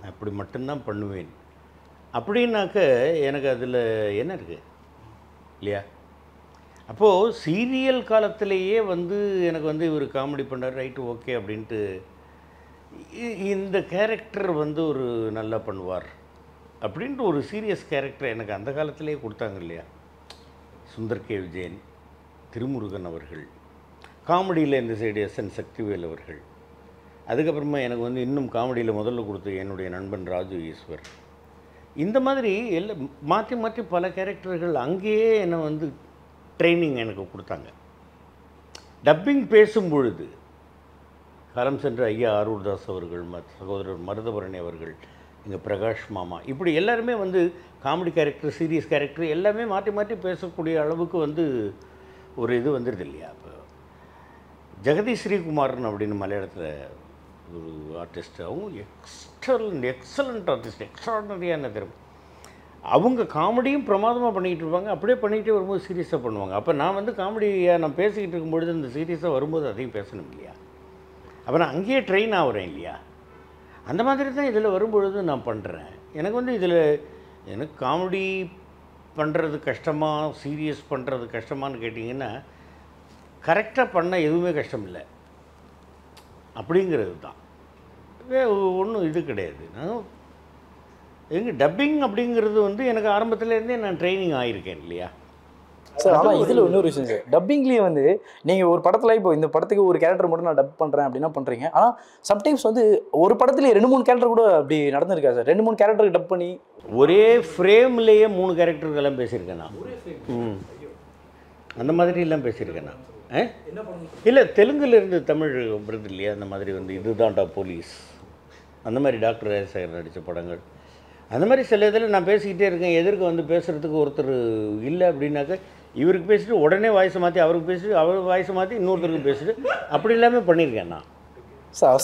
அப்படி மட்டும்தான் பண்ணுவேன் அப்படின்னாக்க எனக்கு அதில் என்ன இருக்குது இல்லையா? அப்போது சீரியல் காலத்திலேயே வந்து எனக்கு வந்து இவர் காமெடி பண்ணார், ரைட்டு ஓகே அப்படின்ட்டு இந்த கேரக்டர் வந்து ஒரு நல்லா பண்ணுவார் அப்படின்ட்டு ஒரு சீரியஸ் கேரக்டர் எனக்கு அந்த காலத்திலேயே கொடுத்தாங்க இல்லையா? சுந்தர் கே விஜயன், திருமுருகன் அவர்கள், காமெடியில் இந்த சைடு எஸ்என் சக்திவேல் அவர்கள், அதுக்கப்புறமா எனக்கு வந்து இன்னும் காமெடியில் முதல்ல கொடுத்து என்னுடைய நண்பன் ராஜு ஈஸ்வர், இந்த மாதிரி எல்லாம் மாற்றி மாற்றி பல கேரக்டர்கள் அங்கேயே என்னை வந்து ட்ரைனிங் எனக்கு கொடுத்தாங்க. டப்பிங் பேசும் பொழுது காலம் சென்ற ஐயா ஆரூர்தாஸ் அவர்கள், சகோதரர் மருதபரணி அவர்கள், எங்கள் பிரகாஷ் மாமா, இப்படி எல்லாருமே வந்து காமெடி கேரக்டர் சீரியஸ் கேரக்டர் எல்லாமே மாற்றி மாற்றி பேசக்கூடிய அளவுக்கு வந்து ஒரு இது வந்துடுது இல்லையா? இப்போ ஜெகதீஷ் ஸ்ரீகுமாரன் அப்படின்னு மலையாளத்தில் ஒரு ஆர்டிஸ்ட், அவங்க எக்ஸலண்ட் ஆர்டிஸ்ட், எக்ஸ்ட்ராடனரியான திறமை. அவங்க காமெடியும் பிரமாதமாக பண்ணிக்கிட்டு இருப்பாங்க, அப்படியே பண்ணிக்கிட்டே வரும்போது சீரியஸாக பண்ணுவாங்க. அப்போ நான் வந்து காமெடியாக நான் பேசிக்கிட்டு இருக்கும்பொழுது இந்த சீரியஸாக வரும்போது அதையும் பேசணும் இல்லையா? அப்போ நான் அங்கேயே ட்ரெயின் ஆகிறேன் இல்லையா? அந்த மாதிரி தான் இதில் வரும்பொழுது நான் பண்ணுறேன். எனக்கு வந்து இதில் எனக்கு காமெடி பண்ணுறது கஷ்டமா சீரியஸ் பண்ணுறது கஷ்டமானு கேட்டிங்கன்னா கரெக்டாக பண்ண எதுவுமே கஷ்டம் இல்லை அப்படிங்கிறது தான். ஒன்றும் இது கிடையாது. நான் எங்கள் டப்பிங் அப்படிங்கிறது வந்து எனக்கு ஆரம்பத்துலேருந்தே நான் ட்ரைனிங் ஆகியிருக்கேன் இல்லையா? சார் ஆனால் இதில் இன்னொரு விஷயம் சார், டப்பிங்லேயே வந்து நீங்கள் ஒரு படத்தில் இப்போ இந்த படத்துக்கு ஒரு கேரக்டர் மட்டும் நான் டப் பண்ணுறேன் அப்படின்னா பண்ணுறீங்க, ஆனால் சம்டைம்ஸ் வந்து ஒரு படத்துலேயே 2-3 கேரக்டர் கூட அப்படி நடந்திருக்கா சார்? 2-3 கேரக்டருக்கு டப் பண்ணி ஒரே ஃப்ரேம்லேயே 3 கேரக்டருக்கெல்லாம் பேசியிருக்கேன் நான். அந்த மாதிரிலாம் பேசியிருக்கேன் நான். இல்லை, தெலுங்குலேருந்து தமிழ் வருது இல்லையா? அந்த மாதிரி வந்து இதுதான்டா போலீஸ், அந்த மாதிரி டாக்டர் ராஜசேகர் நடித்த படங்கள், அந்த மாதிரி சில இதில் நான் பேசிக்கிட்டே இருக்கேன். எதிர்க்க வந்து பேசுகிறதுக்கு ஒருத்தர் இல்லை அப்படின்னாக்க இவருக்கு பேசிட்டு உடனே வாய்ஸை மாற்றி அவருக்கு பேசிட்டு அவர் வாய்ஸை மாற்றி இன்னொருத்தருக்கு பேசிட்டு அப்படி எல்லாமே பண்ணியிருக்கேன் நான். சார்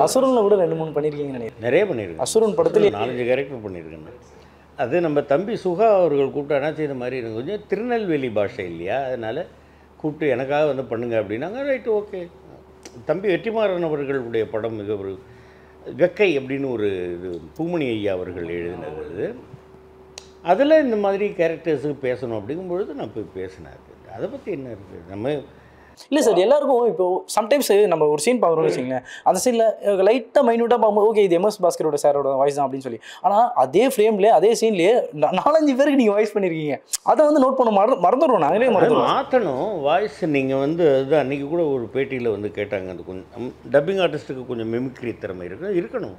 அசுரனில் கூட 2-3 பண்ணியிருக்கீங்கன்னு நினைக்கிறேன். நிறைய பண்ணியிருக்கேன். அசுரன் படத்தில் 4-5 கேரக்டர் பண்ணியிருக்கேன் நான். அது நம்ம தம்பி சுகா அவர்கள் கூப்பிட்டானா செய்த மாதிரி எனக்கு கொஞ்சம் திருநெல்வேலி பாஷை இல்லையா, அதனால் கூப்பிட்டு எனக்காக வந்து பண்ணுங்க அப்படின்னாங்க. Right okay. தம்பி வெற்றிமாறன் அவர்களுடைய படம் மிக ஒரு வெக்கை அப்படின்னு ஒரு இது பூமணி ஐயா அவர்கள் எழுதினது அது. அதில் இந்த மாதிரி கேரக்டர்ஸுக்கு பேசணும் அப்படிங்கும்பொழுது நான் போய் பேசினேன். அதை பற்றி என்ன இருக்குது? நம்ம இல்லை சார், எல்லாருக்கும் இப்போ சம்டைம்ஸ் நம்ம ஒரு சீன் பார்க்குறோம்னு வச்சுங்களேன், அந்த சீனில் லைட்டாக மைன்யூட்டாக பார்க்கும்போது ஓகே இது எம்எஸ் பாஸ்கரோட சாரோட வாய்ஸ் தான் அப்படின்னு சொல்லி, ஆனால் அதே ஃப்ரேம்லேயே அதே சீன்லேயே 4-5 பேருக்கு நீங்கள் வாய்ஸ் பண்ணியிருக்கீங்க. அதை வந்து நோட் பண்ண மறந்துடுவோம், நாங்களே மறந்துடுவோம். மாற்றணும் வாய்ஸ். நீங்கள் வந்து அதுதான் அன்றைக்கி கூட ஒரு பேட்டியில் வந்து கேட்டாங்க, அது கொஞ்சம் டப்பிங் ஆர்டிஸ்ட்டுக்கு கொஞ்சம் மிமிக்ரி திறமை இருக்கணும்.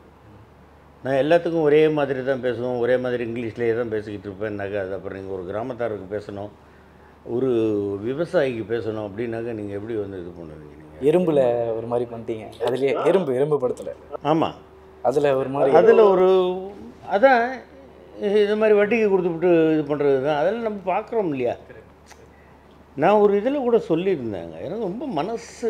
நான் எல்லாத்துக்கும் ஒரே மாதிரி தான் பேசுவோம், ஒரே மாதிரி இங்கிலீஷ்லேயே தான் பேசிக்கிட்டு இருப்பேன்னாக்கா அது அப்புறம் நீங்கள் ஒரு கிராமத்தாருக்கு பேசணும், ஒரு விவசாயிக்கு பேசணும் அப்படின்னாக்கா நீங்கள் எப்படி வந்து இது பண்ணுவீங்க? நீங்கள் எறும்பில் ஒரு மாதிரி பண்ணிட்டீங்க, அதுலேயே எறும்பு படத்தில். ஆமாம், அதில் ஒரு மாதிரி, அதில் ஒரு அதான் இது மாதிரி வட்டிக்கு கொடுத்துவிட்டு இது பண்ணுறது தான் அதெல்லாம் நம்ம பார்க்குறோம் இல்லையா. நான் ஒரு இதில் கூட சொல்லியிருந்தேங்க, எனக்கு ரொம்ப மனசு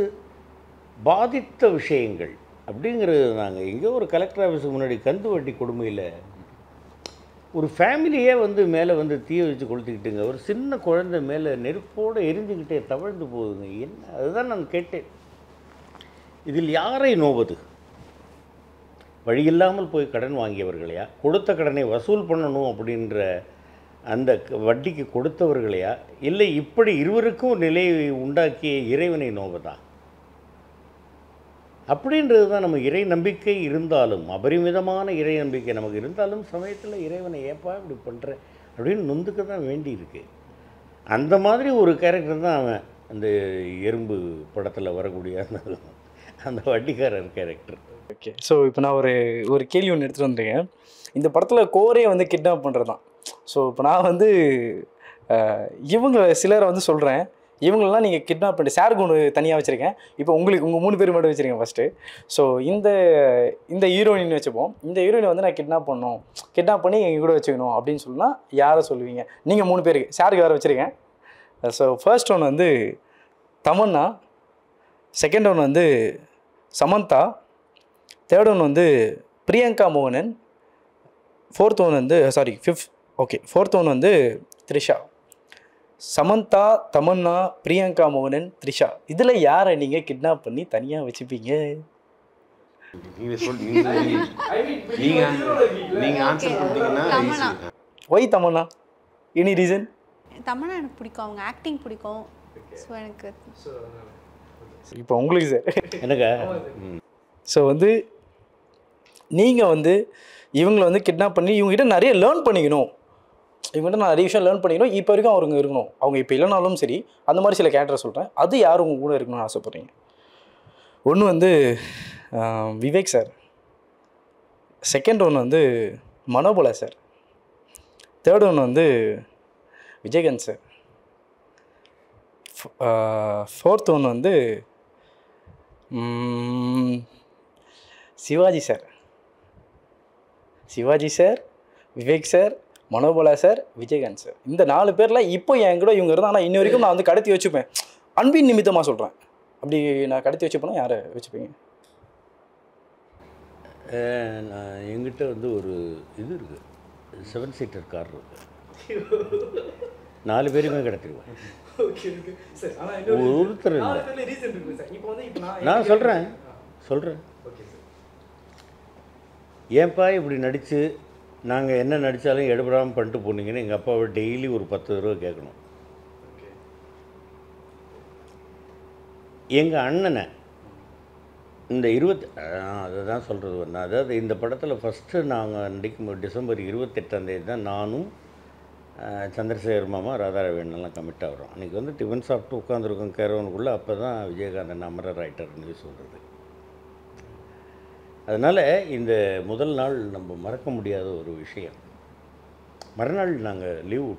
பாதித்த விஷயங்கள் அப்படிங்கிறது. நாங்கள் எங்கேயோ ஒரு கலெக்டர் ஆஃபீஸுக்கு முன்னாடி கந்து வட்டி கொடுமையில் ஒரு ஃபேமிலியே வந்து மேலே வந்து தீயை வச்சு கொளுத்திக்கிட்டுங்க, ஒரு சின்ன குழந்தை மேலே நெருப்போடு எரிஞ்சுக்கிட்டே தவழ்ந்து போகுதுங்க. என்ன அதுதான் நான் கேட்டேன், இதில் யாரை நோவது? வழியில்லாமல் போய் கடன் வாங்கியவர்களையா, கொடுத்த கடனை வசூல் பண்ணணும் அப்படின்ற அந்த வட்டிக்கு கொடுத்தவர்களையா, இல்லை இப்படி இருவருக்கும் நிலையை உண்டாக்கிய இறைவனை நோவதா? அப்படின்றது தான். நம்ம இறை நம்பிக்கை இருந்தாலும், அபரிமிதமான இறை நம்பிக்கை நமக்கு இருந்தாலும், சமயத்தில் இறைவனை ஏப்பா இப்படி பண்ணுற அப்படின்னு நொந்துக்க தான் வேண்டி இருக்கு. அந்த மாதிரி ஒரு கேரக்டர் தான் அவன் அந்த எறும்பு படத்தில் வரக்கூடிய அந்த வட்டிக்காரர் கேரக்டர். ஓகே. ஸோ இப்போ நான் ஒரு கேள்வி ஒன்று எடுத்துகிட்டு வந்துருக்கேன். இந்த படத்தில் கோரே வந்து கிட்னாப் பண்ணுறது தான். ஸோ இப்போ நான் வந்து இவங்க சிலரை வந்து சொல்கிறேன், இவங்களெலாம் நீங்கள் கிட்னாப் பண்ணிட்டு சாருக்கு ஒன்று தனியாக வச்சுருக்கேன், இப்போ உங்களுக்கு உங்கள் 3 பேர் மட்டும் வச்சுருக்கேன் ஃபஸ்ட்டு. ஸோ இந்த ஹீரோயின் வச்சுப்போம், இந்த ஹீரோயினை வந்து நான் கிட்னாப் பண்ணி எங்கள் கூட வச்சுக்கணும் அப்படின்னு சொன்னால் யாரை சொல்லுவீங்க? நீங்கள் 3 பேருக்கு, சாருக்கு வேறு வச்சுருக்கேன். ஸோ ஃபர்ஸ்ட் ஒன் வந்து தமன்னா, செகண்ட் ஒன் வந்து சமந்தா, தேர்ட் ஒன் வந்து பிரியங்கா மோகனன், ஃபோர்த் ஒன் வந்து த்ரிஷா. சமந்தா, தமன்னா, பிரியங்கா மோகனன், த்ரிஷா, இதில் யாரை நீங்கள் கிட்னாப் பண்ணி தனியாக வச்சுப்பீங்க? நீங்கள் ஆன்சர் பண்ணிட்டீங்கன்னா why Tamannaah? Any reason? Tamannaah எனக்கு பிடிக்கும், அவங்க ஆக்டிங் பிடிக்கும். ஸோ எனக்கு இப்போ உங்களுக்கு சார் எனக்கு ஸோ வந்து நீங்கள் வந்து இவங்களை வந்து கிட்னாப் பண்ணி இவங்ககிட்ட நிறைய லேர்ன் பண்ணிக்கணும், இவங்ககிட்ட நான் நிறைய விஷயம் லேர்ன் பண்ணிக்கணும், இப்போ வரைக்கும் அவங்க இருக்கணும், அவங்க இப்போ இல்லைனாலும் சரி, அந்த மாதிரி சில கேரக்டர் சொல்கிறேன், அது யார் உங்க கூட இருக்கணும்னு ஆசைப்பட்றீங்க? ஒன்று வந்து விவேக் சார், செகண்ட் ஒன்று வந்து மனோபலா சார், தேர்ட் ஒன்று வந்து விஜயகாந்த் சார், ஃபோர்த் ஒன்று வந்து Sivaji sir, Vivek sir, Manobala sir, Vijayakanth sir. இந்த 4 பேரில் இப்போ என் கூட இவங்க இருந்தால், ஆனால் இன்ன வரைக்கும் நான் வந்து கடத்தி வச்சுப்பேன், அன்பின் நிமித்தமாக சொல்கிறேன். அப்படி நான் கடத்தி வச்சுப்பேன்னா யாரை வச்சுப்பீங்க? நான் எங்கிட்ட வந்து ஒரு இது இருக்குது, 7 சீட்டர் கார் இருக்குது, 4 பேருமே கடத்திடுவேன். ஒருத்தர் இல்லை. நான் சொல்கிறேன் ஏன்ப்பா இப்படி நடித்து நாங்கள் என்ன நடித்தாலும் எடுபடாமல் பண்ணிட்டு போனீங்கன்னு எங்கள் அப்பாவை டெய்லி ஒரு 10 தடவை கேட்கணும். எங்கள் அண்ணனை இந்த அதை தான் சொல்கிறது ஒன்று. அதாவது இந்த படத்தில் ஃபஸ்ட்டு நாங்கள் நடிக்கும் டிசம்பர் 28 தான் நானும் சந்திரசேகர் மாமா, ராதாரவேணெல்லாம் கமிட் ஆகிறோம். அன்றைக்கி வந்து டிஃபன் சாப்பிட்டு உட்காந்துருக்கோம் கேரவனுக்குள்ளே. அப்போ தான் விஜயகாந்தன் அமரர் ரைட்டர்னு சொல்கிறது. அதனால் இந்த முதல் நாள் நம்ம மறக்க முடியாத ஒரு விஷயம். மறுநாள் நாங்கள் லீவ்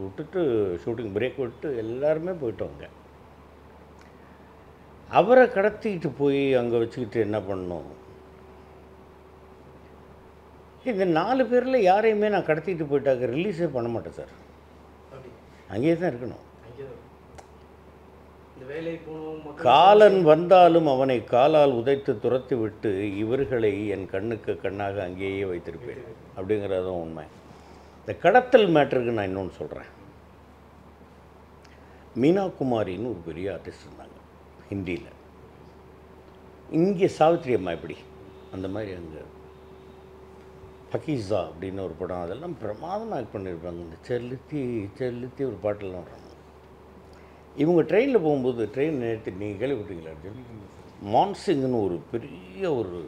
விட்டுட்டு ஷூட்டிங் பிரேக் விட்டு எல்லாருமே போயிட்டோங்க. அவரை கடத்திக்கிட்டு போய் அங்கே வச்சுக்கிட்டு என்ன பண்ணோம்? இந்த 4 பேரில் யாரையுமே நான் கடத்திட்டு போயிட்டாக்க ரிலீஸே பண்ண மாட்டேன் சார், அங்கேயே தான் இருக்கணும். காலன் வந்தாலும் அவனை காலால் உதைத்து துரத்தி விட்டு இவர்களை என் கண்ணுக்கு கண்ணாக அங்கேயே வைத்திருப்பேன் அப்படிங்கிறதும் உண்மை. இந்த கடத்தல் மேட்டருக்கு நான் இன்னொன்று சொல்கிறேன். மீனா குமாரின்னு ஒரு பெரிய ஆர்டிஸ்ட் இருந்தாங்க ஹிந்தியில். இங்கே சாவித்திரி அம்மா எப்படி அந்த மாதிரி அங்கே பக்கீஸா அப்படின்னு ஒரு படம், அதெல்லாம் பிரமாதமாக ஆக்ட் பண்ணியிருப்பாங்க. இந்த செல்லுத்தி செல்லுத்தி ஒரு பாட்டெல்லாம் வராங்க. இவங்க ட்ரெயினில் போகும்போது, ட்ரெயின் நிறுத்தி, நீங்கள் கேள்விப்பட்டீங்களா அர்ஜுன்? மான்சிங்னு ஒரு பெரிய ஒரு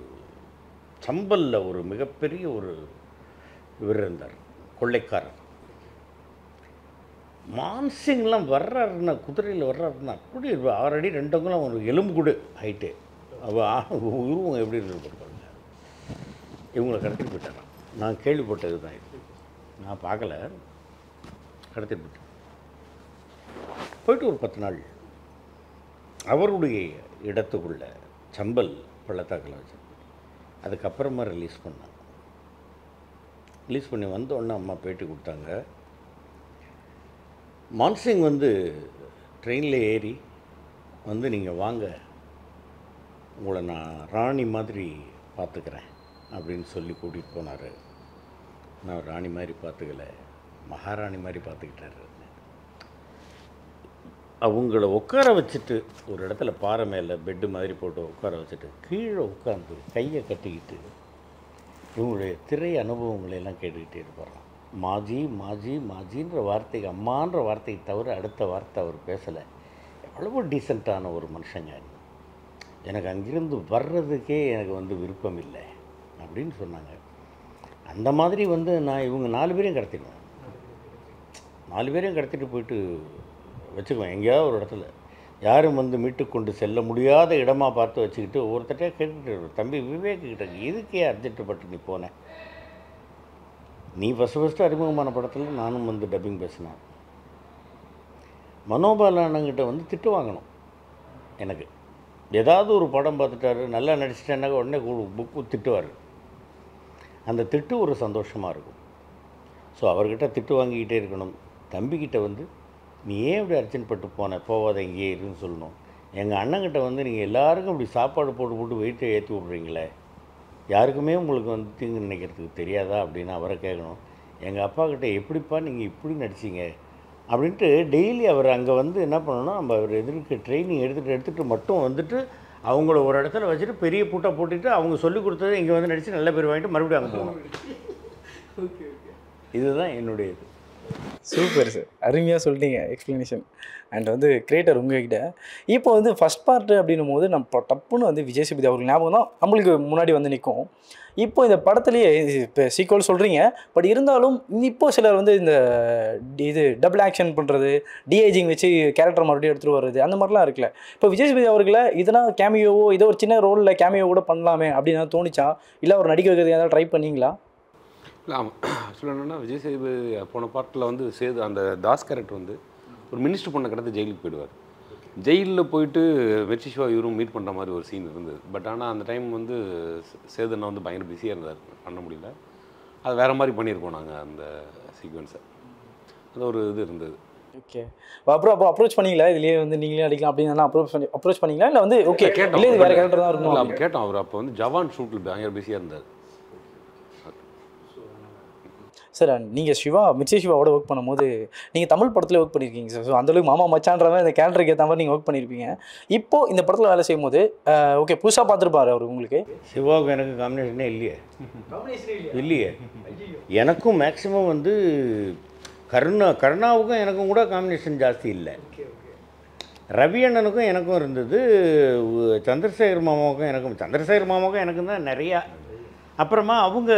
சம்பல்ல ஒரு மிகப்பெரிய ஒரு இவர் இருந்தார், கொள்ளைக்காரர். மான்சிங்லாம் வர்றாருன்னா, குதிரையில் வர்றாருன்னா அப்படி 6 அடி 2 அங்குலம் ஒரு எலும்பு கூட ஹைட்டு. உருவம் எப்படி இருப்பாங்க. இவங்களை கடத்திட்டு போயிட்டாரான். நான் கேள்விப்பட்டது தான் இது, நான் பார்க்கல. கடத்திட்டு போயிட்டேன். போயிட்டு ஒரு 10 நாள் அவருடைய இடத்துக்குள்ள சம்பல் பள்ளத்தாக்கில் வச்சு அதுக்கப்புறமா ரிலீஸ் பண்ணாங்க. ரிலீஸ் பண்ணி வந்தோடனே அம்மா பேட்டி கொடுத்தாங்க. மான்சிங் வந்து ட்ரெயினில் ஏறி வந்து நீங்கள் வாங்க, உங்களை நான் ராணி மாதிரி பார்த்துக்கிறேன் அப்படின்னு சொல்லி கூட்டிகிட்டு போனார். நான் ராணி மாதிரி பார்த்துக்கல, மகாராணி மாதிரி பார்த்துக்கிட்டாரு. அவங்கள உட்கார வச்சுட்டு ஒரு இடத்துல பாறை மேலே பெட்டு மாதிரி போட்டு உட்கார வச்சுட்டு கீழே உட்காந்து கையை கட்டிக்கிட்டு இவங்களுடைய திரை அனுபவங்களையெல்லாம் கேட்டுக்கிட்டே இருப்பாராம். மாஜி மாஜி மாஜின்ற வார்த்தைக்கு, அம்மான்ற வார்த்தைக்கு தவிர அடுத்த வார்த்தை அவர் பேசலை. எவ்வளவோ டீசெண்டான ஒரு மனுஷங்க. எனக்கு அங்கிருந்து வர்றதுக்கே எனக்கு வந்து விருப்பம் இல்லை அப்படின்னு சொன்னாங்க. அந்த மாதிரி வந்து நான் இவங்க 4 பேரையும் கடத்திடுவேன். 4 பேரையும் கடத்திட்டு போயிட்டு வச்சுக்குவேன் எங்கேயாவது ஒரு இடத்துல. யாரும் வந்து மீட்டு கொண்டு செல்ல முடியாத இடமா பார்த்து வச்சுக்கிட்டு ஒவ்வொருத்தட்டையாக கேட்டுக்கிட்டு வருவேன். தம்பி விவேக்கிட்ட இதுக்கே அர்ஜென்ட்டுப்பட்டு நீ போனேன்? நீ ஃபஸ்ட்டு அறிமுகமான படத்தில் நானும் வந்து டப்பிங் பேசினேன். மனோபாலண்ணங்கிட்ட வந்து திட்டு வாங்கணும். எனக்கு ஏதாவது ஒரு படம் பார்த்துட்டாரு, நல்லா நடிச்சிட்டேன்னாக்க உடனே புக்கு திட்டுவார். அந்த திட்டு ஒரு சந்தோஷமாக இருக்கும். ஸோ அவர்கிட்ட திட்டு வாங்கிக்கிட்டே இருக்கணும். தம்பிக்கிட்ட வந்து நீ ஏன் இப்படி அர்ஜென்ட் பட்டு போகாத இங்கே இருன்னு சொல்லணும். எங்கள் அண்ணங்கிட்ட வந்து நீங்கள் எல்லாருக்கும் இப்படி சாப்பாடு போட்டு வெயிட்டை ஏற்றி விட்றீங்களே, யாருக்குமே உங்களுக்கு வந்து தீங்கு நினைக்கிறதுக்கு தெரியாதா அப்படின்னு அவரை கேட்கணும். எங்கள் அப்பா கிட்டே எப்படிப்பா நீங்கள் இப்படி நடிச்சிங்க அப்படின்ட்டு டெய்லி அவர் அங்கே வந்து என்ன பண்ணணும், நம்ம அவர் எதிர்க்கு ட்ரைனிங் எடுத்துகிட்டு மட்டும் வந்துட்டு அவங்கள ஒரு இடத்துல வச்சுட்டு பெரிய பூட்டை போட்டுட்டு அவங்க சொல்லி கொடுத்தது இங்கே வந்து நடித்து நல்ல பேர் வாங்கிட்டு மறுபடியும் அங்கே போகணும். இதுதான் என்னுடைய இது. சூப்பர் சார், அருமையாக சொல்லிட்டீங்க எக்ஸ்ப்ளனேஷன். அண்ட் வந்து கிரியேட்டர் உங்ககிட்ட இப்போ வந்து ஃபஸ்ட் பார்ட்டு அப்படின்னும் போது நம்ம டப்புன்னு வந்து விஜய் சேதுபதி அவர்கள் ஞாபகம் தான் நம்மளுக்கு முன்னாடி வந்து நிற்கும். இப்போ இந்த படத்துலேயே இப்போ சீக்வல் சொல்கிறீங்க, பட் இருந்தாலும் இப்போ சிலர் வந்து இந்த இது டபுள் ஆக்ஷன் பண்ணுறது, டிஏஜிங் வச்சு கேரக்டர் மறுபடியும் எடுத்துகிட்டு வர்றது, அந்த மாதிரிலாம் இருக்குல்ல. இப்போ விஜய் சேதுபதி அவர்களை இதெல்லாம் கேமியோவோ ஏதோ ஒரு சின்ன ரோலில் கேமியோ கூட பண்ணலாமே அப்படின்னு தோணிச்சா, இல்லை அவர் நடிக்க வைக்கிறது ஏதாவது ட்ரை பண்ணிங்களா? இல்லை, ஆக்சுவலாக என்னென்னா விஜய் சேதுபதி போன பார்ட்டில் வந்து அந்த தாஸ் கேரக்டர் வந்து ஒரு மினிஸ்டர் பண்ண கிடந்து ஜெயிலுக்கு போயிடுவார். ஜெயிலில் போயிட்டு வெற்றி சிவா இவரும் மீட் பண்ணுற மாதிரி ஒரு சீன் இருந்தது. பட் ஆனால் அந்த டைம் வந்து சேதுன்னா வந்து பயங்கர பிஸியாக இருந்தார், பண்ண முடியல. அது வேறு மாதிரி பண்ணியிருக்கோம் நாங்கள் அந்த சீக்வன்ஸை. அது ஒரு இது இருந்தது. ஓகே, அப்போ அப்ரோச் பண்ணிங்களா இதுலேயே வந்து நீங்களே அடிக்கலாம் அப்படின்னு அப்ரோச் பண்ணிங்களா, இல்லை வந்து ஓகே கேட்டோம், இல்லை வேறு கேரக்டர் தான் இருக்கும் அப்போ கேட்டோம். அவர் அப்போ வந்து ஜவான் ஷூட்டில் பயங்கர பிஸியாக இருந்தார். சார் நீங்கள் மிர்ச்சி சிவாவோட ஒர்க் பண்ணும்போது நீங்கள் தமிழ் படத்தில் ஒர்க் பண்ணியிருக்கீங்க சார். ஸோ அந்தளவுக்கு மாமா மச்சான்ற மாதிரி இந்த கேரக்டருக்கு ஏற்ற மாதிரி நீங்கள் ஒர்க் பண்ணியிருப்பீங்க. இப்போது இந்த படத்தில் வேலை செய்யும் போது ஓகே புதுசாக பார்த்துருப்பாரு அவர் உங்களுக்கு. சிவாவுக்கு எனக்கு காம்பினேஷனே இல்லையே. எனக்கும் மேக்ஸிமம் வந்து கருணாவுக்கும் எனக்கும் கூட காம்பினேஷன் ஜாஸ்தி இல்லை. ரவி அண்ணனுக்கும் எனக்கும் இருந்தது, சந்திரசேகர் மாமாவுக்கும் எனக்கும் தான் நிறையா. அப்புறமா அவங்க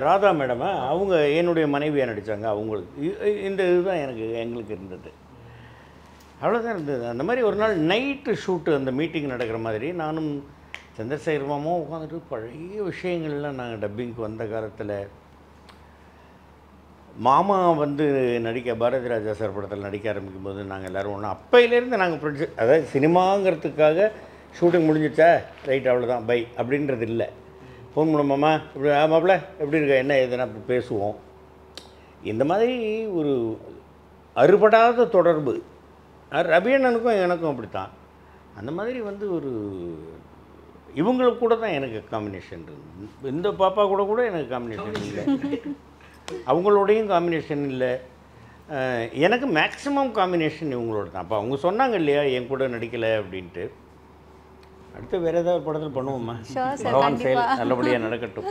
ராதா மேடமை அவங்க என்னுடைய மனைவியாக நடித்தாங்க. அவங்களுக்கு இந்த இதுதான் எங்களுக்கு இருந்தது. அவ்வளோதான் இருந்தது. அந்த மாதிரி ஒரு நாள் நைட்டு ஷூட்டு அந்த மீட்டிங் நடக்கிற மாதிரி நானும் சந்திரசேகர் மாமாவும் உட்காந்துட்டு பழைய விஷயங்கள்லாம் நாங்கள் டப்பிங்க்கு வந்த காலத்தில் மாமா வந்து பாரதி ராஜா சார் படத்தில் நடிக்க ஆரம்பிக்கும் போது நாங்கள் எல்லோரும் ஒன்றா அப்பையிலேருந்து நாங்கள் ப்ரொடியூசர், அதாவது சினிமாங்கிறதுக்காக ஷூட்டிங் முடிஞ்சிச்சா ரைட் அவ்வளோதான் பை அப்படின்றது இல்லை. ஃபோன் பண்ணுமாம்மா இப்படி மாப்பிள்ள எப்படி இருக்க என்ன எதுனா அப்படி பேசுவோம். இந்த மாதிரி ஒரு அறுபடாத தொடர்பு. ரவி அண்ணனுக்கும் எனக்கும் அப்படித்தான். அந்த மாதிரி வந்து ஒரு இவங்களுக்கு கூட தான் எனக்கு காம்பினேஷன் இருந்தது. இந்த பாப்பா கூட எனக்கு காம்பினேஷன் இல்லை, அவங்களோடையும் காம்பினேஷன் இல்லை. எனக்கு மேக்ஸிமம் காம்பினேஷன் இவங்களோட தான். அப்போ அவங்க சொன்னாங்க இல்லையா என் கூட நடிக்கலை அப்படின்ட்டு. அடுத்து வேறு ஏதாவது படத்தில் பண்ணுவோம்மா. Sure sir, பகவான் செயல் கண்டிப்பா. நல்லபடியாக நடக்கட்டும்.